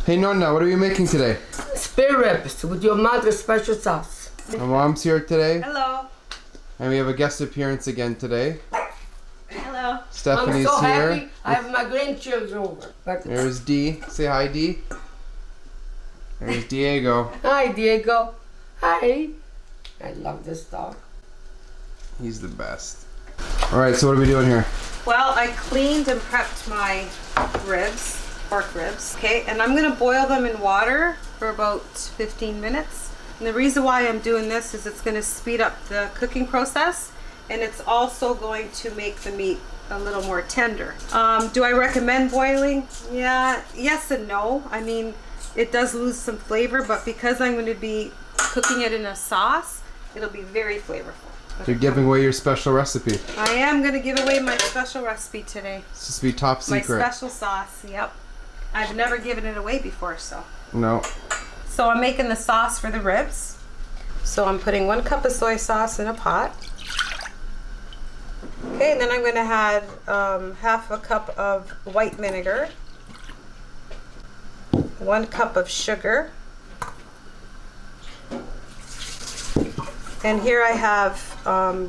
Hey Nonna, what are you making today? Spare ribs with your mother's special sauce. My mom's here today. Hello. And we have a guest appearance again today. Hello. Stephanie's I'm so here. happy I have my grandchildren over. But There's Dee. Say hi, Dee. There's Diego. hi, Diego. Hi. I love this dog. He's the best. Alright, so what are we doing here? Well, I cleaned and prepped my ribs, pork ribs. Okay, and I'm gonna boil them in water for about 15 minutes. And the reason why I'm doing this is it's gonna speed up the cooking process, and it's also going to make the meat a little more tender. Do I recommend boiling? Yeah, yes and no. I mean, it does lose some flavor, but because I'm going to be cooking it in a sauce, it'll be very flavorful. You're giving away your special recipe. I am going to give away my special recipe today. It's supposed to be top secret. My special sauce, yep. I've never given it away before, so. No. So I'm making the sauce for the ribs. So I'm putting 1 cup of soy sauce in a pot. Okay, and then I'm going to add half a cup of white vinegar, 1 cup of sugar, and here I have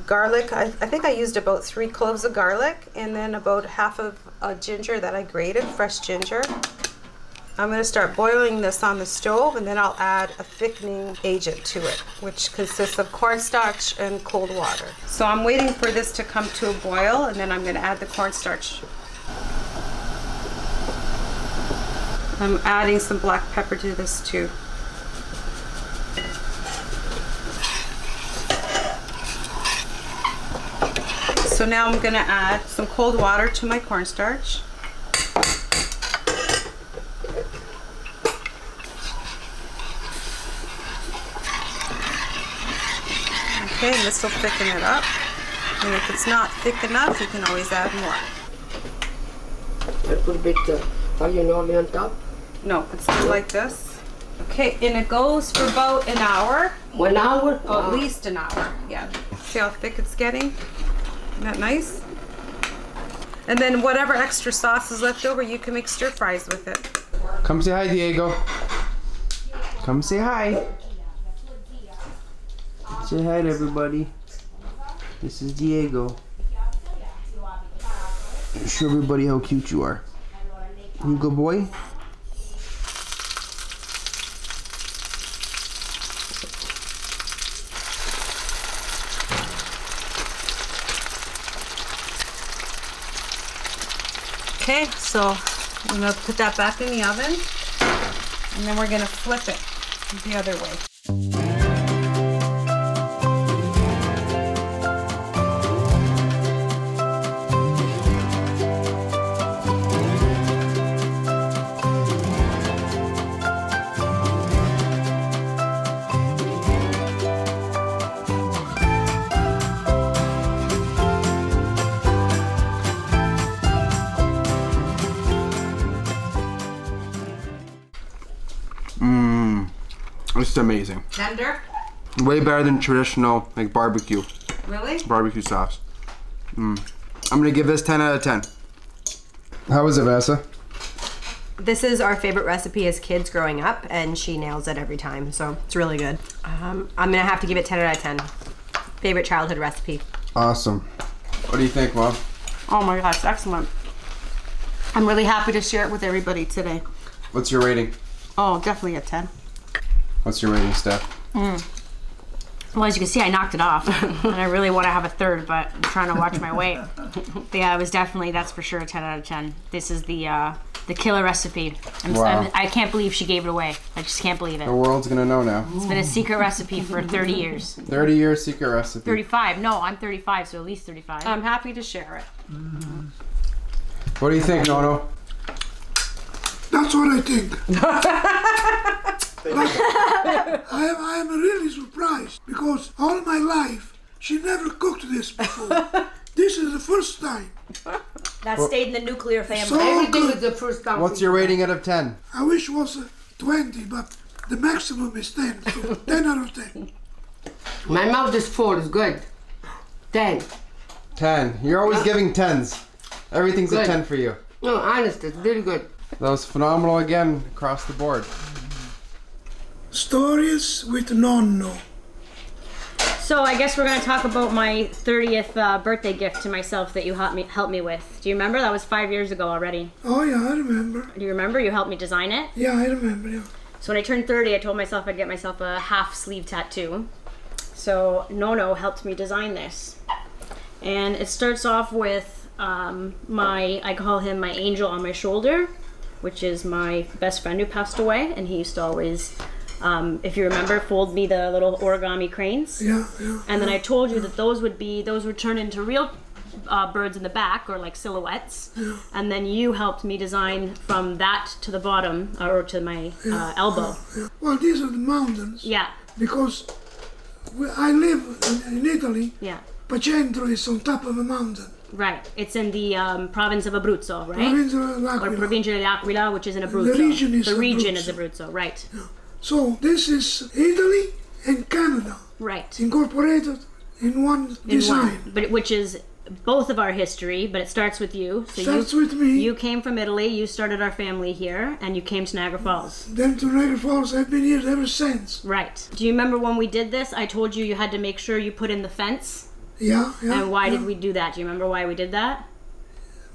garlic. I think I used about 3 cloves of garlic, and then about half of ginger that I grated, fresh ginger. I'm going to start boiling this on the stove, and then I'll add a thickening agent to it, which consists of cornstarch and cold water. So I'm waiting for this to come to a boil, and then I'm going to add the cornstarch. I'm adding some black pepper to this too. So now I'm going to add some cold water to my cornstarch. Okay, and this will thicken it up. And if it's not thick enough, you can always add more. I put a bit taglianoli on top. No, it's not like this. Okay, and it goes for about an hour. 1 hour? Oh, at least an hour, yeah. See how thick it's getting? Isn't that nice? And then whatever extra sauce is left over, you can make stir fries with it. Come say hi, Diego. Come say hi. Say hi to everybody. This is Diego. Show everybody how cute you are. You good boy? Okay, so I'm gonna put that back in the oven, and then we're gonna flip it the other way. It's amazing. Tender? Way better than traditional like barbecue. Really? Barbecue sauce. I'm gonna give this 10 out of 10. How was it, Vanessa? This is our favorite recipe as kids growing up, and she nails it every time, so it's really good. I'm gonna have to give it 10 out of 10. Favorite childhood recipe. Awesome. What do you think, Mom? Oh my gosh, excellent. I'm really happy to share it with everybody today. What's your rating? Oh, definitely a 10. What's your rating, Steph? Well, as you can see, I knocked it off, and I really want to have a third, but I'm trying to watch my weight. But yeah, it was definitely, that's for sure, a 10 out of 10. This is the killer recipe. Wow. I can't believe she gave it away. I just can't believe it. The world's gonna know now. It's been a secret recipe for 30 years. 30-year secret recipe. 35. No, I'm 35, so at least 35. I'm happy to share it. What do you think, Nono? That's what I think. I am really surprised because all my life she never cooked this before. This is the first time. That stayed in the nuclear family. So Everything good. is the first time. What's your rating out of 10? I wish it was 20, but the maximum is 10. So 10 out of 10. My mouth is full. It's good. 10. 10. You're always giving 10s. Everything's a Good. 10 for you. No, honest, it's really good. That was phenomenal again, across the board. Stories with Nonno. So I guess we're gonna talk about my 30th birthday gift to myself that you helped me with. Do you remember? That was 5 years ago already. Oh yeah, I remember. Do you remember? You helped me design it? Yeah, I remember, yeah. So when I turned 30, I told myself I'd get myself a half sleeve tattoo. So Nono helped me design this. And it starts off with I call him my angel on my shoulder, which is my best friend who passed away, and he used to always, if you remember, fold me the little origami cranes. Yeah, yeah. And then I told you that those would turn into real birds in the back, or like silhouettes. Yeah. And then you helped me design from that to the bottom, or to my elbow. Yeah. Well, these are the mountains. Yeah. Because I live in Italy. Yeah. Pacentro is on top of a mountain. Right. It's in the province of Abruzzo, right? Provincia dell'Aquila. Or Provincia dell'Aquila, which is in Abruzzo. The region is Abruzzo, right. Yeah. So this is Italy and Canada. Right. Incorporated in one design. But which is both of our history, but it starts with you. So starts with me. You came from Italy, you started our family here, and you came to Niagara Falls. Then to Niagara Falls, I've been here ever since. Right. Do you remember when we did this? I told you had to make sure you put in the fence. Yeah, yeah. And why did we do that? Do you remember why we did that?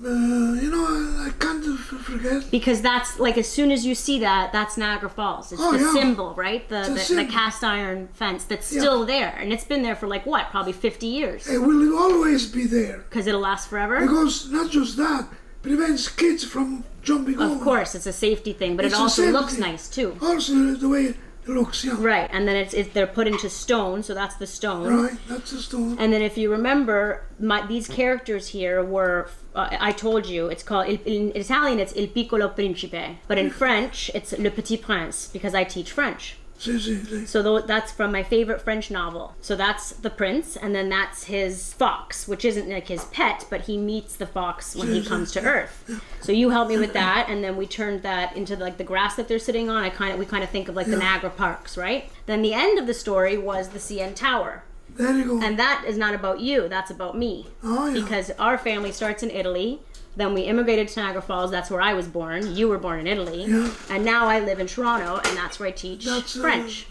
You know, I can't forget. Because that's, like, as soon as you see that, that's Niagara Falls. It's the symbol, right? The cast iron fence that's still there. And it's been there for, like, what? Probably 50 years. It will always be there. Because it'll last forever? Because not just that, prevents kids from jumping over. Of course, it's a safety thing, but it also looks nice, too. Also, the way it looks, yeah. Right, and then they're put into stone, so that's the stone. Right, that's the stone. And then if you remember, these characters here were, I told you, it's called, in Italian it's Il Piccolo Principe, but in French it's Le Petit Prince, because I teach French. So that's from my favorite French novel. So that's the prince, and then that's his fox, which isn't like his pet, but he meets the fox when he comes to Earth. So you helped me with that, and then we turned that into like the grass that they're sitting on. We kind of think of like the Niagara Parks, right? Then the end of the story was the CN Tower. There you go. And that is not about you, that's about me. Oh, yeah. Because our family starts in Italy. Then we immigrated to Niagara Falls. That's where I was born. You were born in Italy. Yeah. And now I live in Toronto, and that's where I teach French.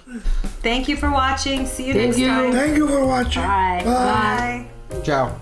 Thank you for watching. See you next time. Thank you for watching. Bye. Bye. Ciao.